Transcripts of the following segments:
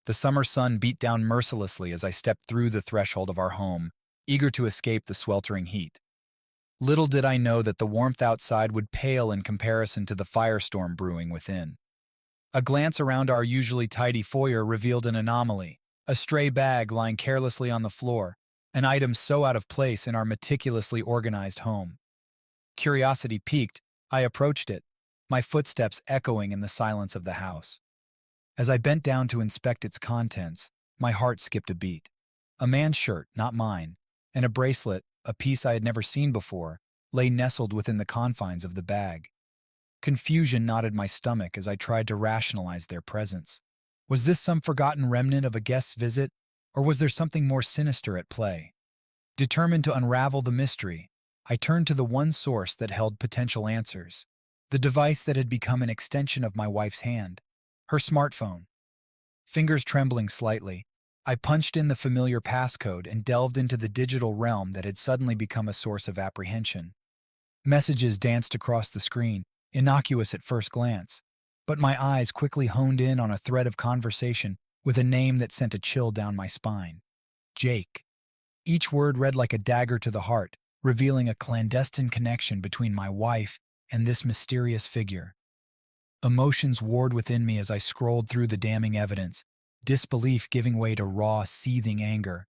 The summer sun beat down mercilessly as I stepped through the threshold of our home, eager to escape the sweltering heat. Little did I know that the warmth outside would pale in comparison to the firestorm brewing within. A glance around our usually tidy foyer revealed an anomaly, a stray bag lying carelessly on the floor, an item so out of place in our meticulously organized home. Curiosity piqued, I approached it, my footsteps echoing in the silence of the house. As I bent down to inspect its contents, my heart skipped a beat. A man's shirt, not mine, and a bracelet, a piece I had never seen before, lay nestled within the confines of the bag. Confusion knotted my stomach as I tried to rationalize their presence. Was this some forgotten remnant of a guest's visit, or was there something more sinister at play? Determined to unravel the mystery, I turned to the one source that held potential answers, the device that had become an extension of my wife's hand, her smartphone. Fingers trembling slightly, I punched in the familiar passcode and delved into the digital realm that had suddenly become a source of apprehension. Messages danced across the screen, innocuous at first glance, but my eyes quickly honed in on a thread of conversation with a name that sent a chill down my spine. Jake. Each word read like a dagger to the heart, revealing a clandestine connection between my wife and this mysterious figure. Emotions warred within me as I scrolled through the damning evidence, disbelief giving way to raw, seething anger.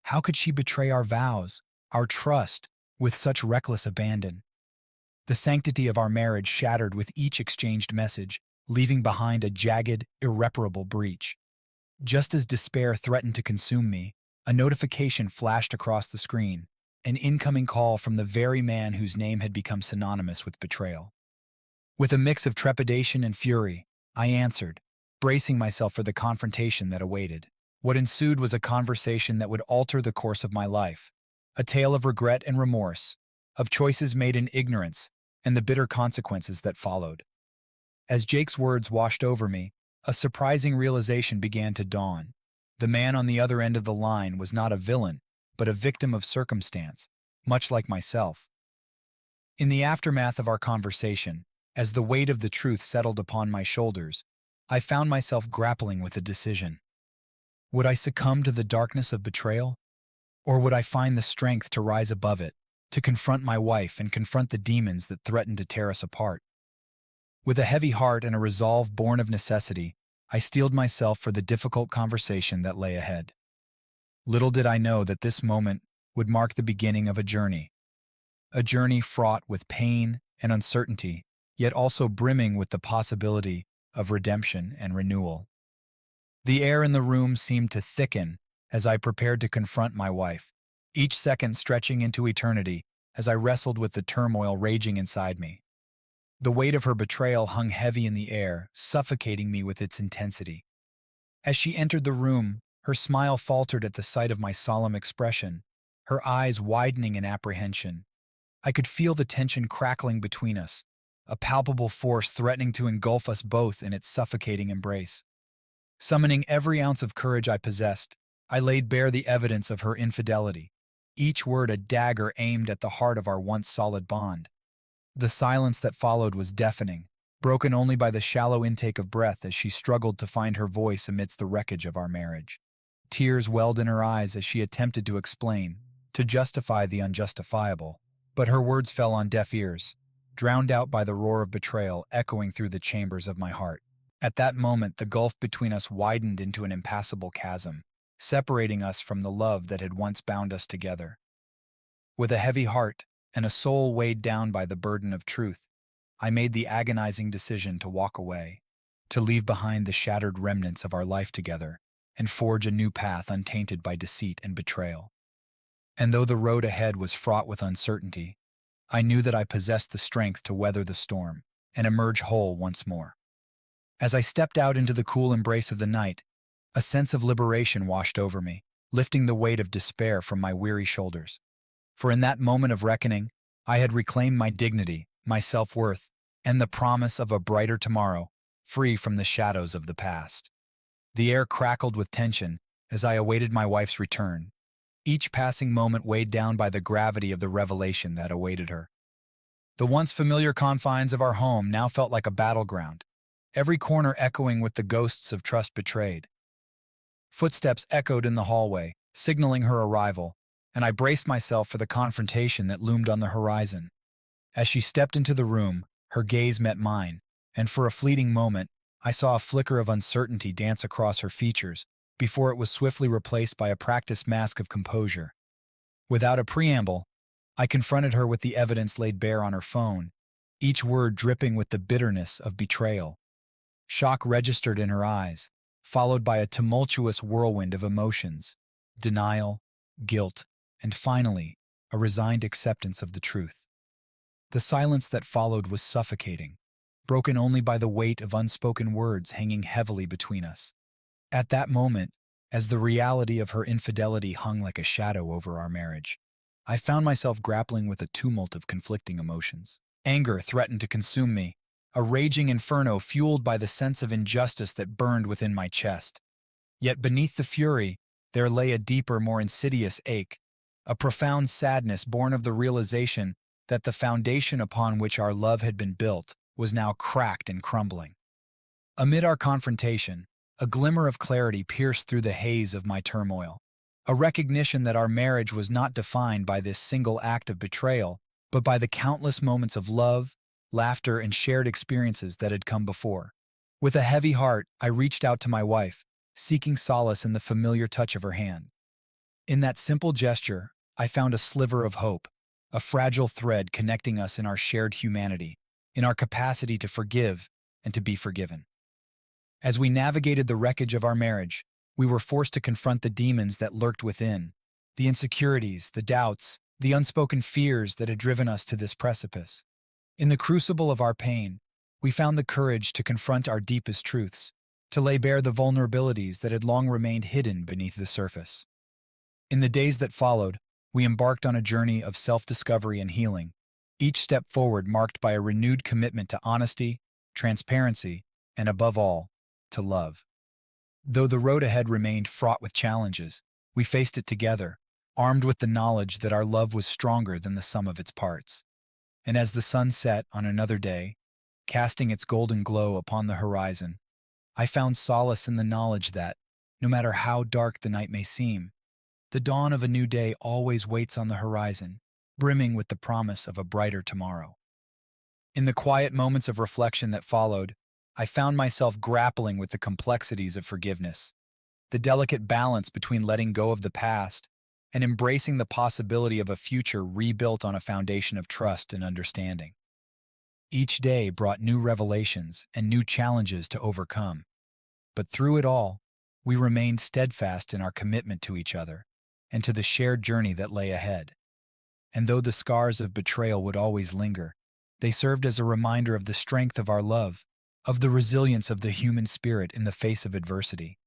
How could she betray our vows, our trust, with such reckless abandon? The sanctity of our marriage shattered with each exchanged message, leaving behind a jagged, irreparable breach. Just as despair threatened to consume me, a notification flashed across the screen, an incoming call from the very man whose name had become synonymous with betrayal. With a mix of trepidation and fury, I answered, bracing myself for the confrontation that awaited. What ensued was a conversation that would alter the course of my life, a tale of regret and remorse, of choices made in ignorance, and the bitter consequences that followed. As Jake's words washed over me, a surprising realization began to dawn. The man on the other end of the line was not a villain, but a victim of circumstance, much like myself. In the aftermath of our conversation, as the weight of the truth settled upon my shoulders, I found myself grappling with a decision. Would I succumb to the darkness of betrayal? Or would I find the strength to rise above it, to confront my wife and confront the demons that threatened to tear us apart? With a heavy heart and a resolve born of necessity, I steeled myself for the difficult conversation that lay ahead. Little did I know that this moment would mark the beginning of a journey fraught with pain and uncertainty, yet also brimming with the possibility of redemption and renewal. The air in the room seemed to thicken as I prepared to confront my wife, each second stretching into eternity as I wrestled with the turmoil raging inside me. The weight of her betrayal hung heavy in the air, suffocating me with its intensity. As she entered the room, her smile faltered at the sight of my solemn expression, her eyes widening in apprehension. I could feel the tension crackling between us, a palpable force threatening to engulf us both in its suffocating embrace. Summoning every ounce of courage I possessed, I laid bare the evidence of her infidelity, each word a dagger aimed at the heart of our once solid bond. The silence that followed was deafening, broken only by the shallow intake of breath as she struggled to find her voice amidst the wreckage of our marriage. Tears welled in her eyes as she attempted to explain, to justify the unjustifiable, but her words fell on deaf ears, drowned out by the roar of betrayal echoing through the chambers of my heart. At that moment, the gulf between us widened into an impassable chasm, separating us from the love that had once bound us together. With a heavy heart and a soul weighed down by the burden of truth, I made the agonizing decision to walk away, to leave behind the shattered remnants of our life together and forge a new path untainted by deceit and betrayal. And though the road ahead was fraught with uncertainty, I knew that I possessed the strength to weather the storm and emerge whole once more. As I stepped out into the cool embrace of the night, a sense of liberation washed over me, lifting the weight of despair from my weary shoulders. For in that moment of reckoning, I had reclaimed my dignity, my self-worth, and the promise of a brighter tomorrow, free from the shadows of the past. The air crackled with tension as I awaited my wife's return, each passing moment weighed down by the gravity of the revelation that awaited her. The once familiar confines of our home now felt like a battleground, every corner echoing with the ghosts of trust betrayed. Footsteps echoed in the hallway, signaling her arrival, and I braced myself for the confrontation that loomed on the horizon. As she stepped into the room, her gaze met mine, and for a fleeting moment, I saw a flicker of uncertainty dance across her features before it was swiftly replaced by a practiced mask of composure. Without a preamble, I confronted her with the evidence laid bare on her phone, each word dripping with the bitterness of betrayal. Shock registered in her eyes, followed by a tumultuous whirlwind of emotions: denial, guilt, and finally, a resigned acceptance of the truth. The silence that followed was suffocating, broken only by the weight of unspoken words hanging heavily between us. At that moment, as the reality of her infidelity hung like a shadow over our marriage, I found myself grappling with a tumult of conflicting emotions. Anger threatened to consume me, a raging inferno fueled by the sense of injustice that burned within my chest. Yet beneath the fury, there lay a deeper, more insidious ache, a profound sadness born of the realization that the foundation upon which our love had been built was now cracked and crumbling. Amid our confrontation, a glimmer of clarity pierced through the haze of my turmoil, a recognition that our marriage was not defined by this single act of betrayal, but by the countless moments of love, laughter, and shared experiences that had come before. With a heavy heart, I reached out to my wife, seeking solace in the familiar touch of her hand. In that simple gesture, I found a sliver of hope, a fragile thread connecting us in our shared humanity, in our capacity to forgive and to be forgiven. As we navigated the wreckage of our marriage, we were forced to confront the demons that lurked within, the insecurities, the doubts, the unspoken fears that had driven us to this precipice. In the crucible of our pain, we found the courage to confront our deepest truths, to lay bare the vulnerabilities that had long remained hidden beneath the surface. In the days that followed, we embarked on a journey of self-discovery and healing, each step forward marked by a renewed commitment to honesty, transparency, and above all, to love. Though the road ahead remained fraught with challenges, we faced it together, armed with the knowledge that our love was stronger than the sum of its parts. And as the sun set on another day, casting its golden glow upon the horizon, I found solace in the knowledge that, no matter how dark the night may seem, the dawn of a new day always waits on the horizon, brimming with the promise of a brighter tomorrow. In the quiet moments of reflection that followed, I found myself grappling with the complexities of forgiveness, the delicate balance between letting go of the past and embracing the possibility of a future rebuilt on a foundation of trust and understanding. Each day brought new revelations and new challenges to overcome, but through it all, we remained steadfast in our commitment to each other and to the shared journey that lay ahead. And though the scars of betrayal would always linger, they served as a reminder of the strength of our love, of the resilience of the human spirit in the face of adversity.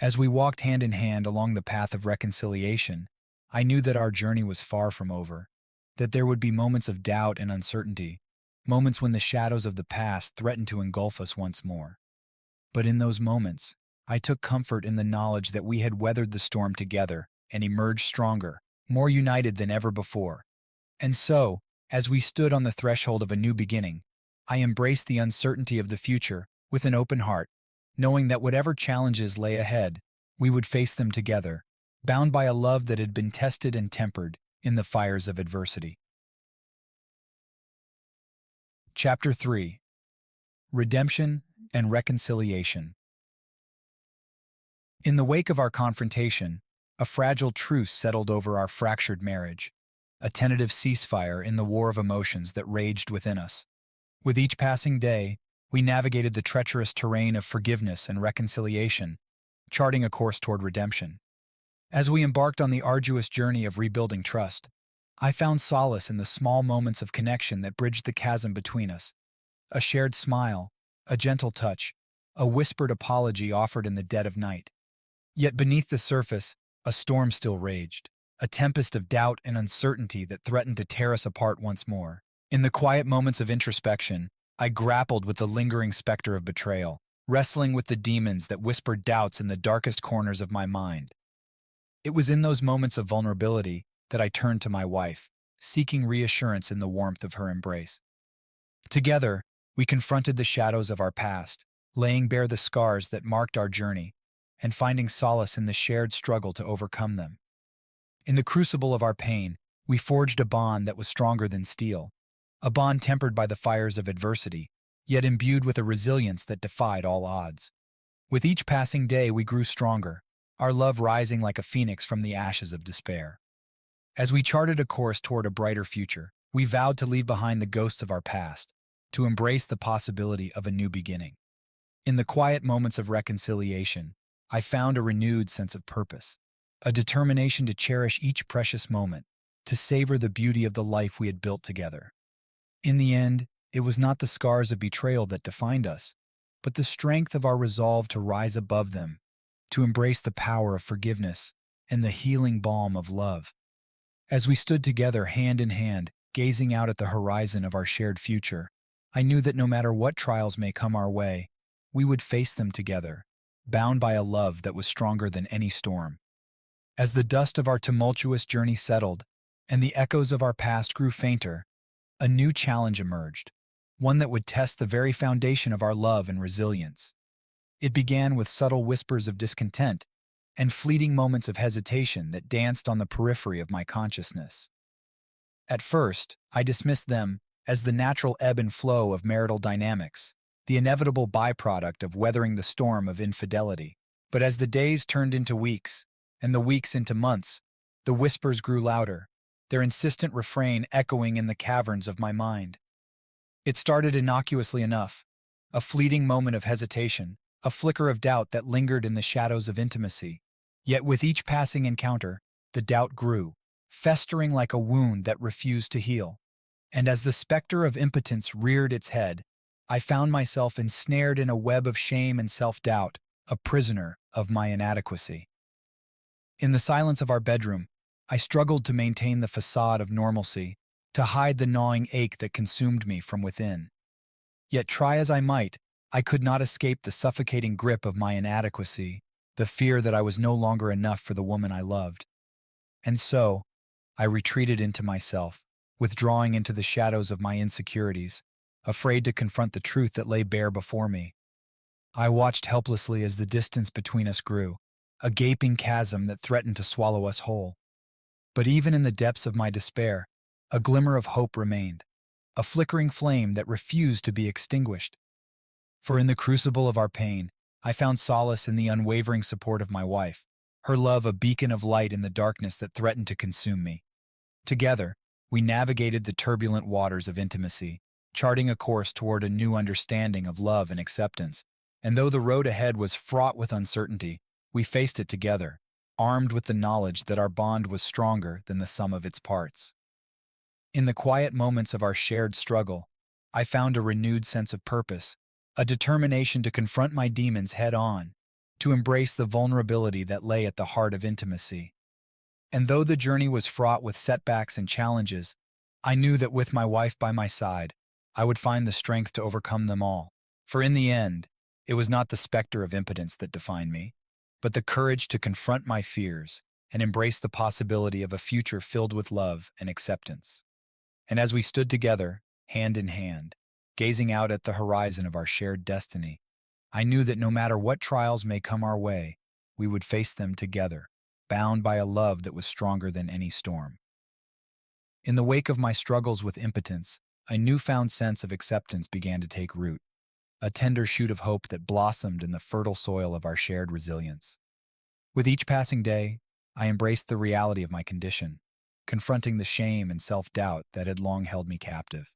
As we walked hand in hand along the path of reconciliation, I knew that our journey was far from over, that there would be moments of doubt and uncertainty, moments when the shadows of the past threatened to engulf us once more. But in those moments, I took comfort in the knowledge that we had weathered the storm together and emerged stronger, more united than ever before. And so, as we stood on the threshold of a new beginning, I embraced the uncertainty of the future with an open heart, knowing that whatever challenges lay ahead, we would face them together, bound by a love that had been tested and tempered in the fires of adversity. Chapter 3: Redemption and Reconciliation. In the wake of our confrontation, a fragile truce settled over our fractured marriage, a tentative ceasefire in the war of emotions that raged within us. With each passing day, we navigated the treacherous terrain of forgiveness and reconciliation, charting a course toward redemption. As we embarked on the arduous journey of rebuilding trust, I found solace in the small moments of connection that bridged the chasm between us. A shared smile, a gentle touch, a whispered apology offered in the dead of night. Yet beneath the surface, a storm still raged, a tempest of doubt and uncertainty that threatened to tear us apart once more. In the quiet moments of introspection, I grappled with the lingering specter of betrayal, wrestling with the demons that whispered doubts in the darkest corners of my mind. It was in those moments of vulnerability that I turned to my wife, seeking reassurance in the warmth of her embrace. Together, we confronted the shadows of our past, laying bare the scars that marked our journey, and finding solace in the shared struggle to overcome them. In the crucible of our pain, we forged a bond that was stronger than steel, a bond tempered by the fires of adversity, yet imbued with a resilience that defied all odds. With each passing day, we grew stronger, our love rising like a phoenix from the ashes of despair. As we charted a course toward a brighter future, we vowed to leave behind the ghosts of our past, to embrace the possibility of a new beginning. In the quiet moments of reconciliation, I found a renewed sense of purpose, a determination to cherish each precious moment, to savor the beauty of the life we had built together. In the end, it was not the scars of betrayal that defined us, but the strength of our resolve to rise above them, to embrace the power of forgiveness and the healing balm of love. As we stood together hand in hand, gazing out at the horizon of our shared future, I knew that no matter what trials may come our way, we would face them together, bound by a love that was stronger than any storm. As the dust of our tumultuous journey settled, and the echoes of our past grew fainter, a new challenge emerged, one that would test the very foundation of our love and resilience. It began with subtle whispers of discontent and fleeting moments of hesitation that danced on the periphery of my consciousness. At first, I dismissed them as the natural ebb and flow of marital dynamics, the inevitable byproduct of weathering the storm of infidelity. But as the days turned into weeks, and the weeks into months, the whispers grew louder, their insistent refrain echoing in the caverns of my mind. It started innocuously enough, a fleeting moment of hesitation, a flicker of doubt that lingered in the shadows of intimacy. Yet with each passing encounter, the doubt grew, festering like a wound that refused to heal. And as the specter of impotence reared its head, I found myself ensnared in a web of shame and self-doubt, a prisoner of my inadequacy. In the silence of our bedroom, I struggled to maintain the facade of normalcy, to hide the gnawing ache that consumed me from within. Yet try as I might, I could not escape the suffocating grip of my inadequacy, the fear that I was no longer enough for the woman I loved. And so, I retreated into myself, withdrawing into the shadows of my insecurities, afraid to confront the truth that lay bare before me. I watched helplessly as the distance between us grew, a gaping chasm that threatened to swallow us whole. But even in the depths of my despair, a glimmer of hope remained, a flickering flame that refused to be extinguished. For in the crucible of our pain, I found solace in the unwavering support of my wife, her love a beacon of light in the darkness that threatened to consume me. Together, we navigated the turbulent waters of intimacy, charting a course toward a new understanding of love and acceptance. And though the road ahead was fraught with uncertainty, we faced it together, armed with the knowledge that our bond was stronger than the sum of its parts. In the quiet moments of our shared struggle, I found a renewed sense of purpose, a determination to confront my demons head-on, to embrace the vulnerability that lay at the heart of intimacy. And though the journey was fraught with setbacks and challenges, I knew that with my wife by my side, I would find the strength to overcome them all. For in the end, it was not the specter of impotence that defined me, but the courage to confront my fears and embrace the possibility of a future filled with love and acceptance. And as we stood together, hand in hand, gazing out at the horizon of our shared destiny, I knew that no matter what trials may come our way, we would face them together, bound by a love that was stronger than any storm. In the wake of my struggles with impotence, a newfound sense of acceptance began to take root, a tender shoot of hope that blossomed in the fertile soil of our shared resilience. With each passing day, I embraced the reality of my condition, confronting the shame and self-doubt that had long held me captive.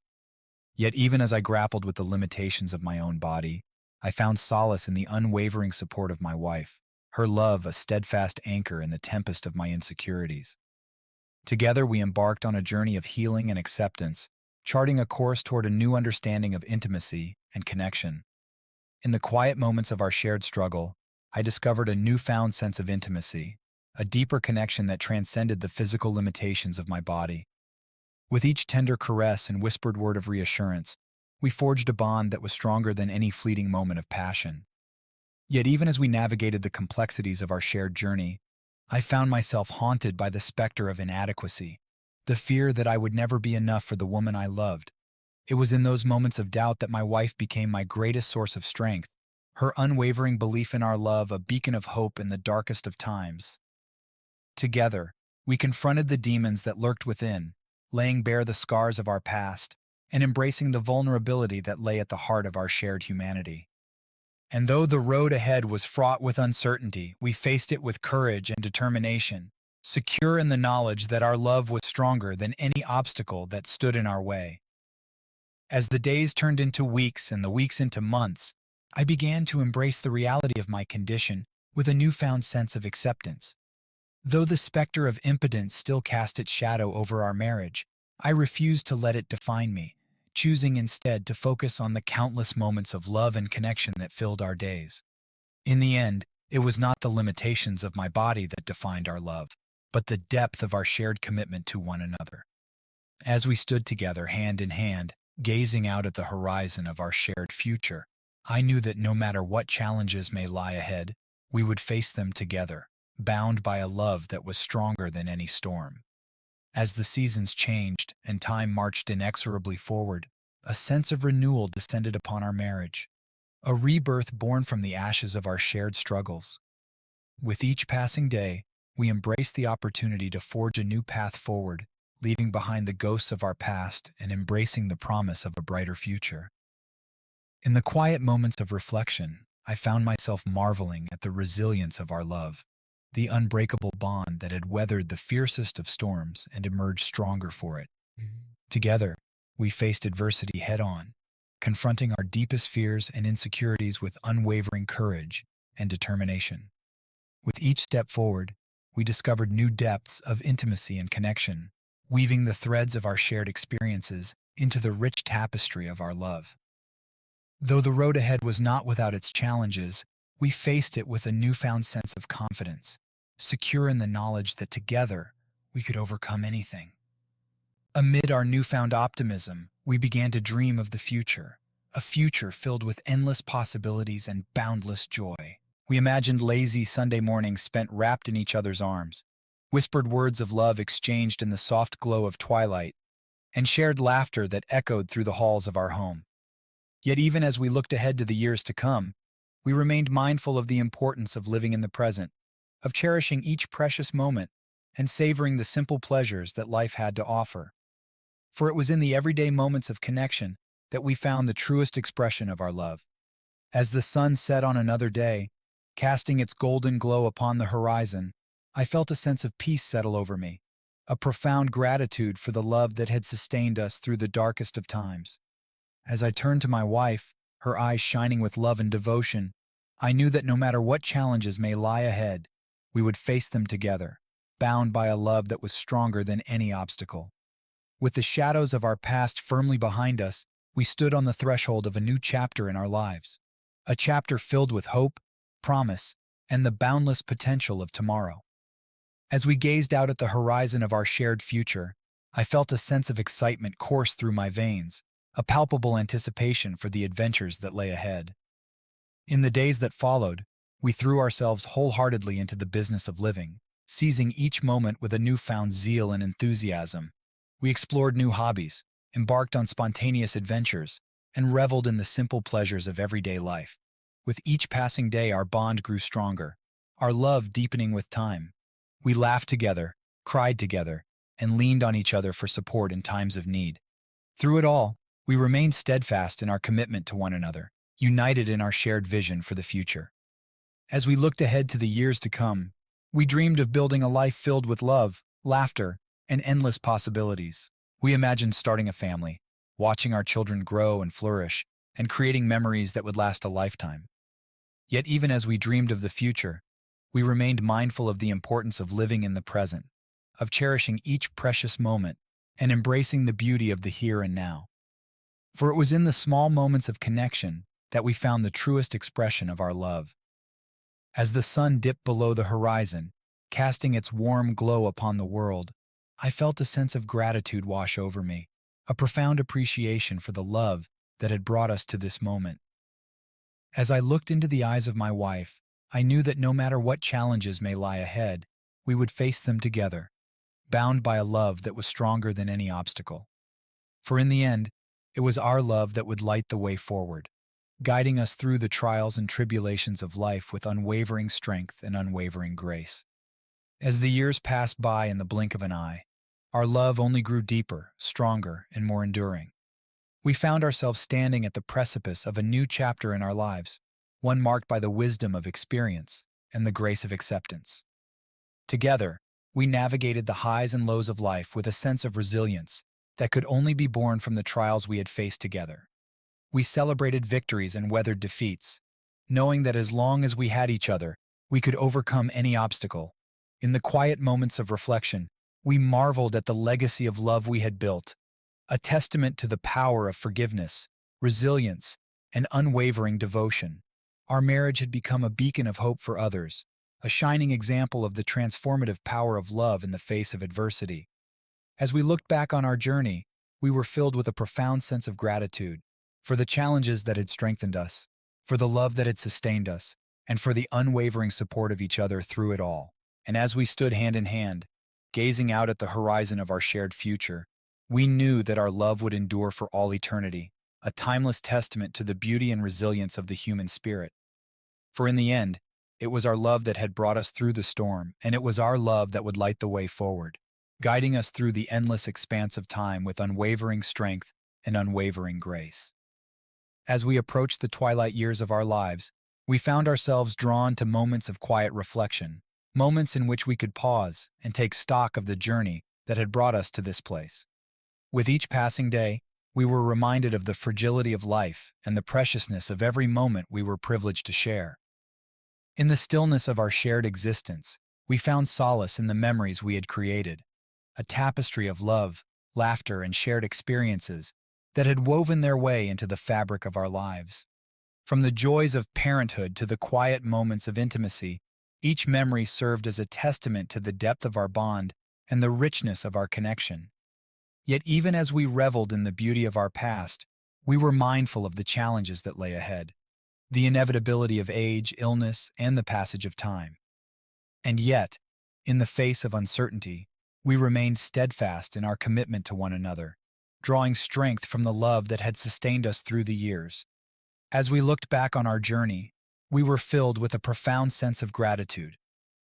Yet even as I grappled with the limitations of my own body, I found solace in the unwavering support of my wife, her love a steadfast anchor in the tempest of my insecurities. Together we embarked on a journey of healing and acceptance, charting a course toward a new understanding of intimacy and connection. In the quiet moments of our shared struggle, I discovered a newfound sense of intimacy, a deeper connection that transcended the physical limitations of my body. With each tender caress and whispered word of reassurance, we forged a bond that was stronger than any fleeting moment of passion. Yet even as we navigated the complexities of our shared journey, I found myself haunted by the specter of inadequacy, the fear that I would never be enough for the woman I loved. It was in those moments of doubt that my wife became my greatest source of strength, her unwavering belief in our love a beacon of hope in the darkest of times. Together, we confronted the demons that lurked within, laying bare the scars of our past and embracing the vulnerability that lay at the heart of our shared humanity. And though the road ahead was fraught with uncertainty, we faced it with courage and determination, secure in the knowledge that our love was stronger than any obstacle that stood in our way. As the days turned into weeks and the weeks into months, I began to embrace the reality of my condition with a newfound sense of acceptance. Though the specter of impotence still cast its shadow over our marriage, I refused to let it define me, choosing instead to focus on the countless moments of love and connection that filled our days. In the end, it was not the limitations of my body that defined our love, but the depth of our shared commitment to one another. As we stood together hand in hand, gazing out at the horizon of our shared future, I knew that no matter what challenges may lie ahead, we would face them together, bound by a love that was stronger than any storm. As the seasons changed and time marched inexorably forward, a sense of renewal descended upon our marriage, a rebirth born from the ashes of our shared struggles. With each passing day, we embraced the opportunity to forge a new path forward, leaving behind the ghosts of our past and embracing the promise of a brighter future. In the quiet moments of reflection, I found myself marveling at the resilience of our love, the unbreakable bond that had weathered the fiercest of storms and emerged stronger for it. Together, we faced adversity head-on, confronting our deepest fears and insecurities with unwavering courage and determination. With each step forward, we discovered new depths of intimacy and connection, weaving the threads of our shared experiences into the rich tapestry of our love. Though the road ahead was not without its challenges, we faced it with a newfound sense of confidence, secure in the knowledge that together we could overcome anything. Amid our newfound optimism, we began to dream of the future, a future filled with endless possibilities and boundless joy. We imagined lazy Sunday mornings spent wrapped in each other's arms, whispered words of love exchanged in the soft glow of twilight, and shared laughter that echoed through the halls of our home. Yet even as we looked ahead to the years to come, we remained mindful of the importance of living in the present, of cherishing each precious moment and savoring the simple pleasures that life had to offer. For it was in the everyday moments of connection that we found the truest expression of our love. As the sun set on another day, casting its golden glow upon the horizon, I felt a sense of peace settle over me, a profound gratitude for the love that had sustained us through the darkest of times. As I turned to my wife, her eyes shining with love and devotion, I knew that no matter what challenges may lie ahead, we would face them together, bound by a love that was stronger than any obstacle. With the shadows of our past firmly behind us, we stood on the threshold of a new chapter in our lives, a chapter filled with hope, promise, and the boundless potential of tomorrow. As we gazed out at the horizon of our shared future, I felt a sense of excitement course through my veins, a palpable anticipation for the adventures that lay ahead. In the days that followed, we threw ourselves wholeheartedly into the business of living, seizing each moment with a newfound zeal and enthusiasm. We explored new hobbies, embarked on spontaneous adventures, and reveled in the simple pleasures of everyday life. With each passing day, our bond grew stronger, our love deepening with time. We laughed together, cried together, and leaned on each other for support in times of need. Through it all, we remained steadfast in our commitment to one another, united in our shared vision for the future. As we looked ahead to the years to come, we dreamed of building a life filled with love, laughter, and endless possibilities. We imagined starting a family, watching our children grow and flourish, and creating memories that would last a lifetime. Yet even as we dreamed of the future, we remained mindful of the importance of living in the present, of cherishing each precious moment, and embracing the beauty of the here and now. For it was in the small moments of connection that we found the truest expression of our love. As the sun dipped below the horizon, casting its warm glow upon the world, I felt a sense of gratitude wash over me, a profound appreciation for the love that had brought us to this moment. As I looked into the eyes of my wife, I knew that no matter what challenges may lie ahead, we would face them together, bound by a love that was stronger than any obstacle. For in the end, it was our love that would light the way forward. guiding us through the trials and tribulations of life with unwavering strength and unwavering grace. As the years passed by in the blink of an eye, our love only grew deeper, stronger, and more enduring. We found ourselves standing at the precipice of a new chapter in our lives, one marked by the wisdom of experience and the grace of acceptance. Together, we navigated the highs and lows of life with a sense of resilience that could only be born from the trials we had faced together. We celebrated victories and weathered defeats, knowing that as long as we had each other, we could overcome any obstacle. In the quiet moments of reflection, we marveled at the legacy of love we had built, a testament to the power of forgiveness, resilience, and unwavering devotion. Our marriage had become a beacon of hope for others, a shining example of the transformative power of love in the face of adversity. As we looked back on our journey, we were filled with a profound sense of gratitude for the challenges that had strengthened us, for the love that had sustained us, and for the unwavering support of each other through it all. And as we stood hand in hand, gazing out at the horizon of our shared future, we knew that our love would endure for all eternity, a timeless testament to the beauty and resilience of the human spirit. For in the end, it was our love that had brought us through the storm, and it was our love that would light the way forward, guiding us through the endless expanse of time with unwavering strength and unwavering grace. As we approached the twilight years of our lives, we found ourselves drawn to moments of quiet reflection, moments in which we could pause and take stock of the journey that had brought us to this place. With each passing day, we were reminded of the fragility of life and the preciousness of every moment we were privileged to share. In the stillness of our shared existence, we found solace in the memories we had created, a tapestry of love, laughter, and shared experiences that had woven their way into the fabric of our lives. From the joys of parenthood to the quiet moments of intimacy, each memory served as a testament to the depth of our bond and the richness of our connection. Yet even as we reveled in the beauty of our past, we were mindful of the challenges that lay ahead, the inevitability of age, illness, and the passage of time. And yet, in the face of uncertainty, we remained steadfast in our commitment to one another, drawing strength from the love that had sustained us through the years. As we looked back on our journey, we were filled with a profound sense of gratitude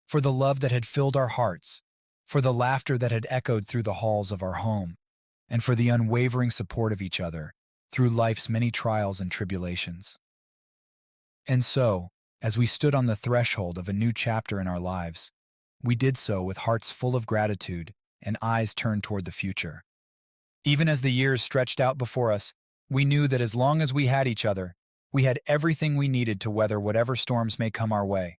for the love that had filled our hearts, for the laughter that had echoed through the halls of our home, and for the unwavering support of each other through life's many trials and tribulations. And so, as we stood on the threshold of a new chapter in our lives, we did so with hearts full of gratitude and eyes turned toward the future. Even as the years stretched out before us, we knew that as long as we had each other, we had everything we needed to weather whatever storms may come our way.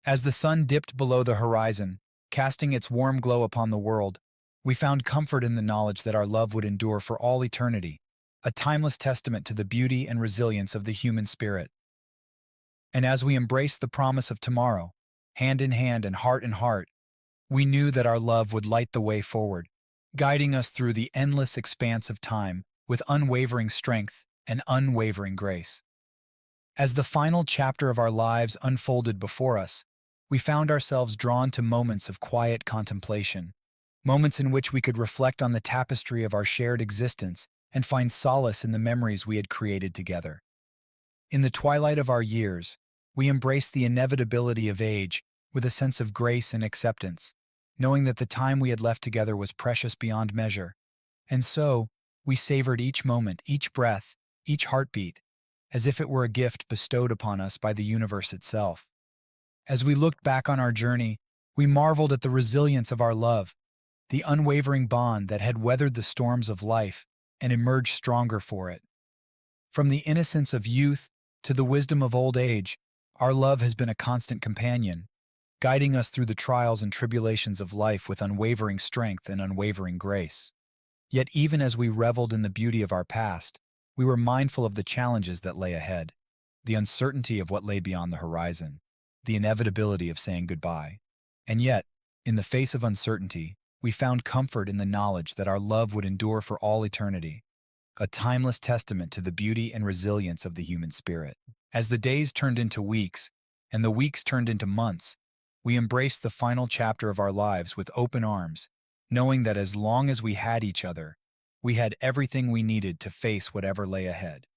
As the sun dipped below the horizon, casting its warm glow upon the world, we found comfort in the knowledge that our love would endure for all eternity, a timeless testament to the beauty and resilience of the human spirit. And as we embraced the promise of tomorrow, hand in hand and heart in heart, we knew that our love would light the way forward, guiding us through the endless expanse of time with unwavering strength and unwavering grace. As the final chapter of our lives unfolded before us, we found ourselves drawn to moments of quiet contemplation, moments in which we could reflect on the tapestry of our shared existence and find solace in the memories we had created together. In the twilight of our years, we embraced the inevitability of age with a sense of grace and acceptance, knowing that the time we had left together was precious beyond measure. And so, we savored each moment, each breath, each heartbeat, as if it were a gift bestowed upon us by the universe itself. As we looked back on our journey, we marveled at the resilience of our love, the unwavering bond that had weathered the storms of life and emerged stronger for it. From the innocence of youth to the wisdom of old age, our love has been a constant companion, guiding us through the trials and tribulations of life with unwavering strength and unwavering grace. Yet even as we reveled in the beauty of our past, we were mindful of the challenges that lay ahead, the uncertainty of what lay beyond the horizon, the inevitability of saying goodbye. And yet, in the face of uncertainty, we found comfort in the knowledge that our love would endure for all eternity, a timeless testament to the beauty and resilience of the human spirit. As the days turned into weeks, and the weeks turned into months, we embraced the final chapter of our lives with open arms, knowing that as long as we had each other, we had everything we needed to face whatever lay ahead.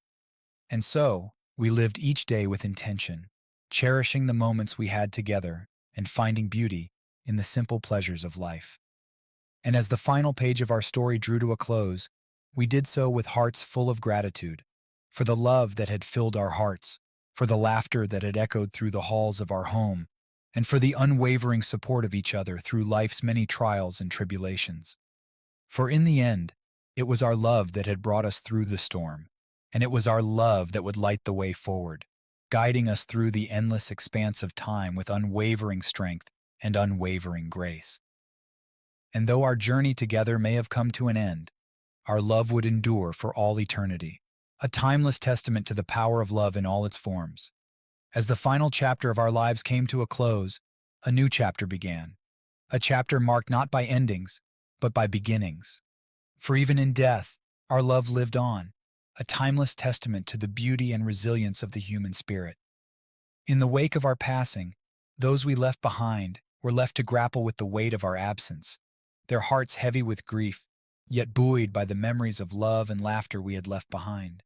And so, We lived each day with intention, cherishing the moments we had together and finding beauty in the simple pleasures of life. And as the final page of our story drew to a close, we did so with hearts full of gratitude for the love that had filled our hearts, for the laughter that had echoed through the halls of our home, and for the unwavering support of each other through life's many trials and tribulations. For in the end, it was our love that had brought us through the storm, and it was our love that would light the way forward, guiding us through the endless expanse of time with unwavering strength and unwavering grace. And though our journey together may have come to an end, our love would endure for all eternity, a timeless testament to the power of love in all its forms. As the final chapter of our lives came to a close, a new chapter began, a chapter marked not by endings, but by beginnings. For even in death, our love lived on, a timeless testament to the beauty and resilience of the human spirit. In the wake of our passing, those we left behind were left to grapple with the weight of our absence, their hearts heavy with grief, yet buoyed by the memories of love and laughter we had left behind.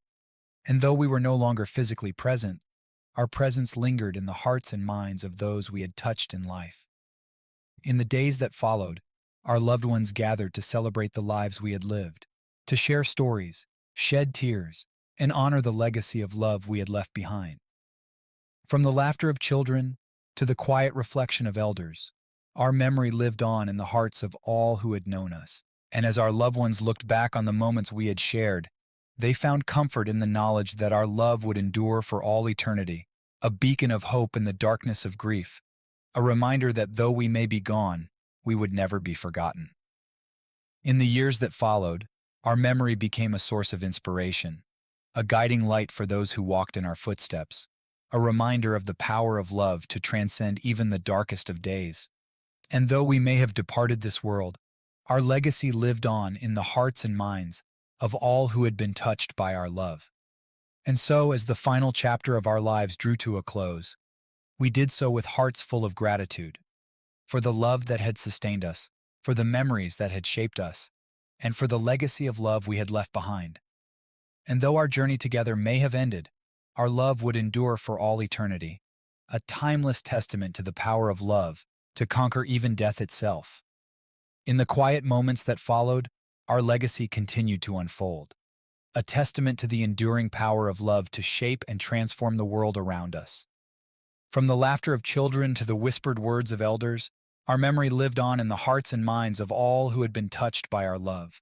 And though we were no longer physically present, our presence lingered in the hearts and minds of those we had touched in life. In the days that followed, our loved ones gathered to celebrate the lives we had lived, to share stories, shed tears, and honor the legacy of love we had left behind. From the laughter of children to the quiet reflection of elders, our memory lived on in the hearts of all who had known us. And as our loved ones looked back on the moments we had shared, they found comfort in the knowledge that our love would endure for all eternity, a beacon of hope in the darkness of grief, a reminder that though we may be gone, we would never be forgotten. In the years that followed, our memory became a source of inspiration, a guiding light for those who walked in our footsteps, a reminder of the power of love to transcend even the darkest of days. And though we may have departed this world, our legacy lived on in the hearts and minds of all who had been touched by our love. And so, as the final chapter of our lives drew to a close, we did so with hearts full of gratitude for the love that had sustained us, for the memories that had shaped us, and for the legacy of love we had left behind. And though our journey together may have ended, our love would endure for all eternity, a timeless testament to the power of love to conquer even death itself. In the quiet moments that followed, our legacy continued to unfold, a testament to the enduring power of love to shape and transform the world around us. From the laughter of children to the whispered words of elders, our memory lived on in the hearts and minds of all who had been touched by our love.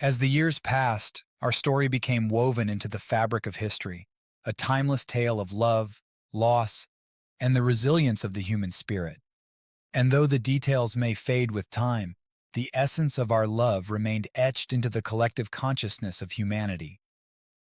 As the years passed, our story became woven into the fabric of history, a timeless tale of love, loss, and the resilience of the human spirit. And though the details may fade with time, the essence of our love remained etched into the collective consciousness of humanity,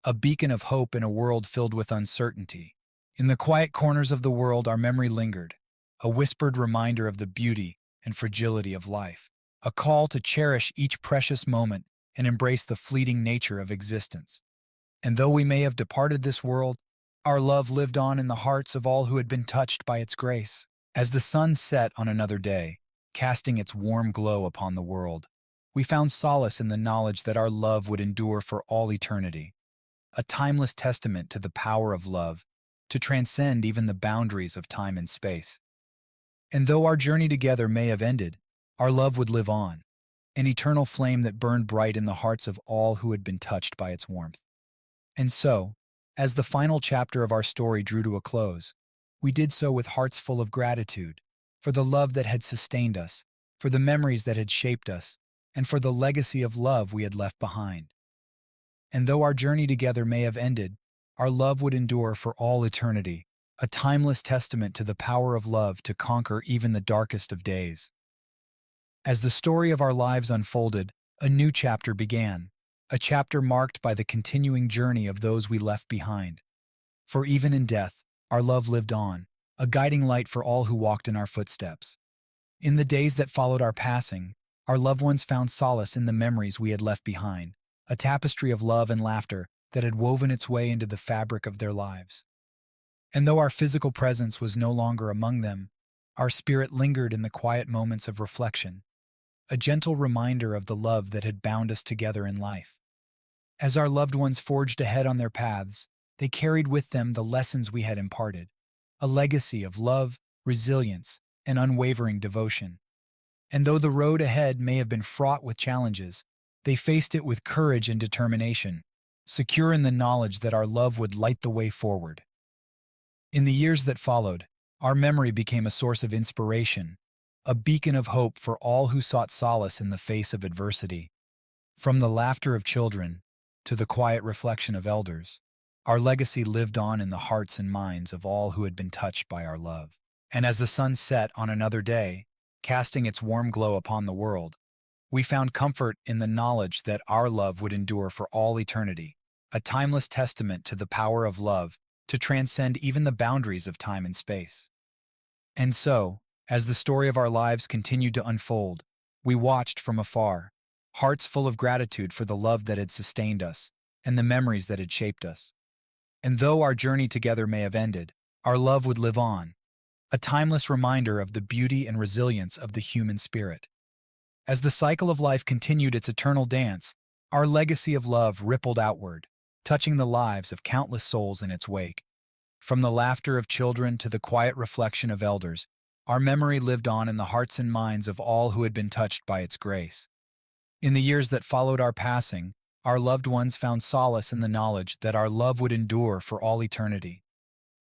a beacon of hope in a world filled with uncertainty. In the quiet corners of the world, our memory lingered, a whispered reminder of the beauty and fragility of life, a call to cherish each precious moment and embrace the fleeting nature of existence. And though we may have departed this world, our love lived on in the hearts of all who had been touched by its grace. As the sun set on another day, casting its warm glow upon the world, we found solace in the knowledge that our love would endure for all eternity, a timeless testament to the power of love to transcend even the boundaries of time and space. And though our journey together may have ended, our love would live on, an eternal flame that burned bright in the hearts of all who had been touched by its warmth. And so, as the final chapter of our story drew to a close, we did so with hearts full of gratitude for the love that had sustained us, for the memories that had shaped us, and for the legacy of love we had left behind. And though our journey together may have ended, our love would endure for all eternity, a timeless testament to the power of love to conquer even the darkest of days. As the story of our lives unfolded, a new chapter began, a chapter marked by the continuing journey of those we left behind. For even in death, our love lived on, a guiding light for all who walked in our footsteps. In the days that followed our passing, our loved ones found solace in the memories we had left behind, a tapestry of love and laughter that had woven its way into the fabric of their lives. And though our physical presence was no longer among them, our spirit lingered in the quiet moments of reflection, a gentle reminder of the love that had bound us together in life. As our loved ones forged ahead on their paths, they carried with them the lessons we had imparted, a legacy of love, resilience, and unwavering devotion. And though the road ahead may have been fraught with challenges, they faced it with courage and determination, secure in the knowledge that our love would light the way forward. In the years that followed, our memory became a source of inspiration, a beacon of hope for all who sought solace in the face of adversity. From the laughter of children to the quiet reflection of elders, our legacy lived on in the hearts and minds of all who had been touched by our love. And as the sun set on another day, casting its warm glow upon the world, we found comfort in the knowledge that our love would endure for all eternity, a timeless testament to the power of love to transcend even the boundaries of time and space. And so, as the story of our lives continued to unfold, we watched from afar, hearts full of gratitude for the love that had sustained us and the memories that had shaped us. And though our journey together may have ended, our love would live on, a timeless reminder of the beauty and resilience of the human spirit. As the cycle of life continued its eternal dance, our legacy of love rippled outward, touching the lives of countless souls in its wake. From the laughter of children to the quiet reflection of elders, our memory lived on in the hearts and minds of all who had been touched by its grace. In the years that followed our passing, our loved ones found solace in the knowledge that our love would endure for all eternity,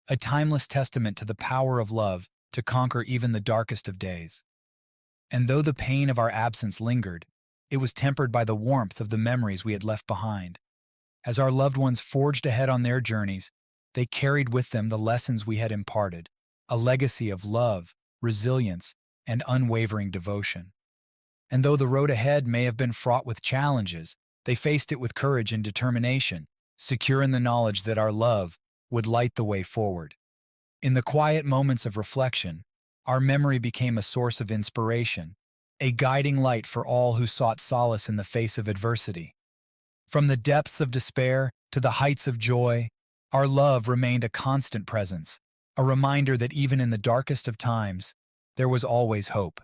a timeless testament to the power of love to conquer even the darkest of days. And though the pain of our absence lingered, it was tempered by the warmth of the memories we had left behind. As our loved ones forged ahead on their journeys, they carried with them the lessons we had imparted, a legacy of love, resilience, and unwavering devotion. And though the road ahead may have been fraught with challenges, they faced it with courage and determination, secure in the knowledge that our love would light the way forward. In the quiet moments of reflection, our memory became a source of inspiration, a guiding light for all who sought solace in the face of adversity. From the depths of despair to the heights of joy, our love remained a constant presence, a reminder that even in the darkest of times, there was always hope.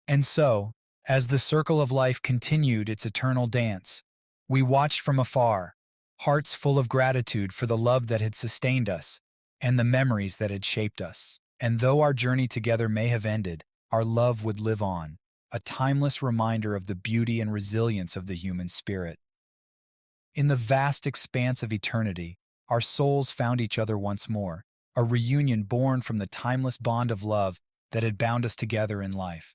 And so, as the circle of life continued its eternal dance, we watched from afar, hearts full of gratitude for the love that had sustained us and the memories that had shaped us. And though our journey together may have ended, our love would live on, a timeless reminder of the beauty and resilience of the human spirit. In the vast expanse of eternity, our souls found each other once more, a reunion born from the timeless bond of love that had bound us together in life.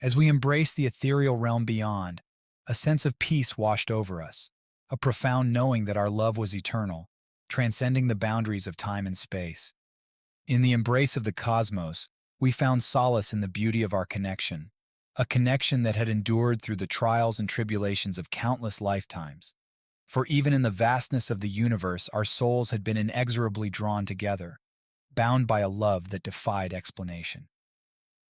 As we embraced the ethereal realm beyond, a sense of peace washed over us, a profound knowing that our love was eternal, transcending the boundaries of time and space. In the embrace of the cosmos, we found solace in the beauty of our connection, a connection that had endured through the trials and tribulations of countless lifetimes. For even in the vastness of the universe, our souls had been inexorably drawn together, bound by a love that defied explanation.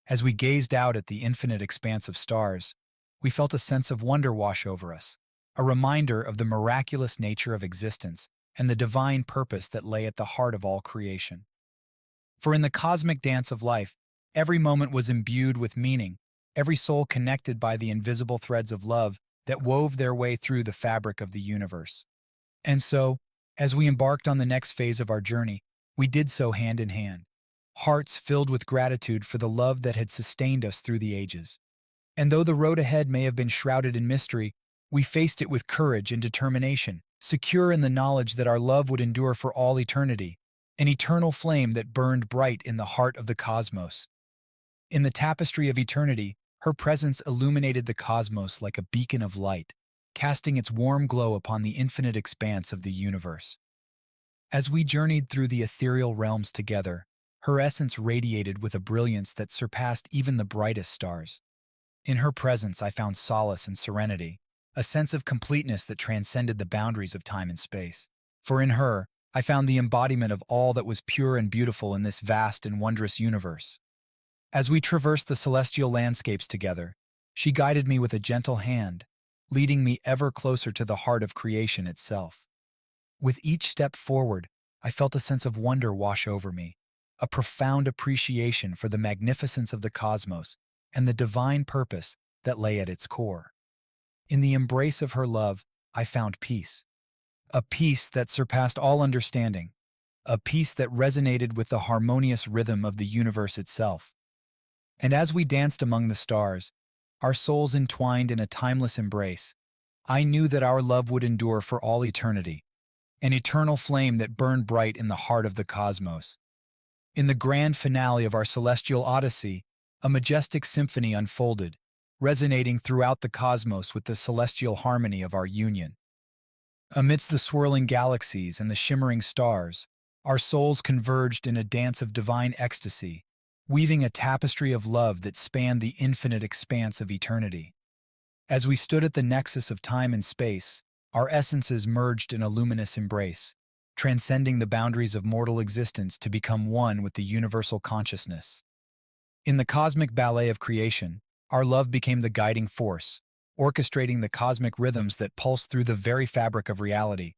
As we gazed out at the infinite expanse of stars, we felt a sense of wonder wash over us, a reminder of the miraculous nature of existence and the divine purpose that lay at the heart of all creation. For in the cosmic dance of life, every moment was imbued with meaning, every soul connected by the invisible threads of love that wove their way through the fabric of the universe. And so, as we embarked on the next phase of our journey, we did so hand in hand, hearts filled with gratitude for the love that had sustained us through the ages. And though the road ahead may have been shrouded in mystery, we faced it with courage and determination, secure in the knowledge that our love would endure for all eternity, an eternal flame that burned bright in the heart of the cosmos. In the tapestry of eternity, her presence illuminated the cosmos like a beacon of light, casting its warm glow upon the infinite expanse of the universe. As we journeyed through the ethereal realms together, her essence radiated with a brilliance that surpassed even the brightest stars. In her presence I found solace and serenity, a sense of completeness that transcended the boundaries of time and space. For in her, I found the embodiment of all that was pure and beautiful in this vast and wondrous universe. As we traversed the celestial landscapes together, she guided me with a gentle hand, leading me ever closer to the heart of creation itself. With each step forward, I felt a sense of wonder wash over me, a profound appreciation for the magnificence of the cosmos and the divine purpose that lay at its core. In the embrace of her love, I found peace, a peace that surpassed all understanding, a peace that resonated with the harmonious rhythm of the universe itself. And as we danced among the stars, our souls entwined in a timeless embrace, I knew that our love would endure for all eternity, an eternal flame that burned bright in the heart of the cosmos. In the grand finale of our celestial odyssey, a majestic symphony unfolded, resonating throughout the cosmos with the celestial harmony of our union. Amidst the swirling galaxies and the shimmering stars, our souls converged in a dance of divine ecstasy, weaving a tapestry of love that spanned the infinite expanse of eternity. As we stood at the nexus of time and space, our essences merged in a luminous embrace, transcending the boundaries of mortal existence to become one with the universal consciousness. In the cosmic ballet of creation, our love became the guiding force, orchestrating the cosmic rhythms that pulse through the very fabric of reality.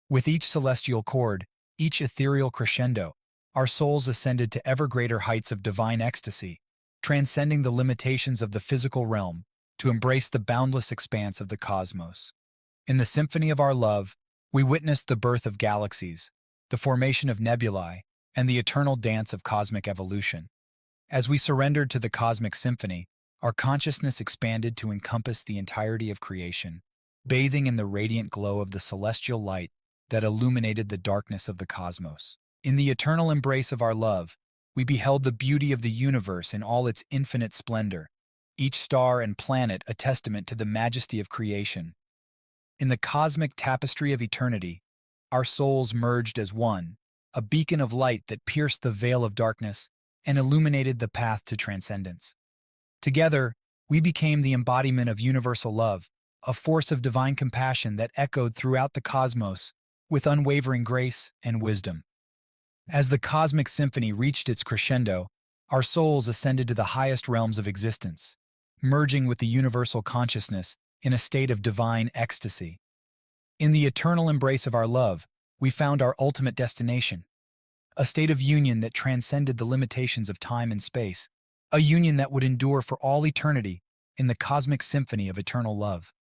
With each celestial chord, each ethereal crescendo, our souls ascended to ever greater heights of divine ecstasy, transcending the limitations of the physical realm to embrace the boundless expanse of the cosmos. In the symphony of our love, we witnessed the birth of galaxies, the formation of nebulae, and the eternal dance of cosmic evolution. As we surrendered to the cosmic symphony, our consciousness expanded to encompass the entirety of creation, bathing in the radiant glow of the celestial light that illuminated the darkness of the cosmos. In the eternal embrace of our love, we beheld the beauty of the universe in all its infinite splendor, each star and planet a testament to the majesty of creation. In the cosmic tapestry of eternity, our souls merged as one, a beacon of light that pierced the veil of darkness and illuminated the path to transcendence. Together, we became the embodiment of universal love, a force of divine compassion that echoed throughout the cosmos with unwavering grace and wisdom. As the cosmic symphony reached its crescendo, our souls ascended to the highest realms of existence, merging with the universal consciousness in a state of divine ecstasy. In the eternal embrace of our love, we found our ultimate destination, a state of union that transcended the limitations of time and space, a union that would endure for all eternity in the cosmic symphony of eternal love.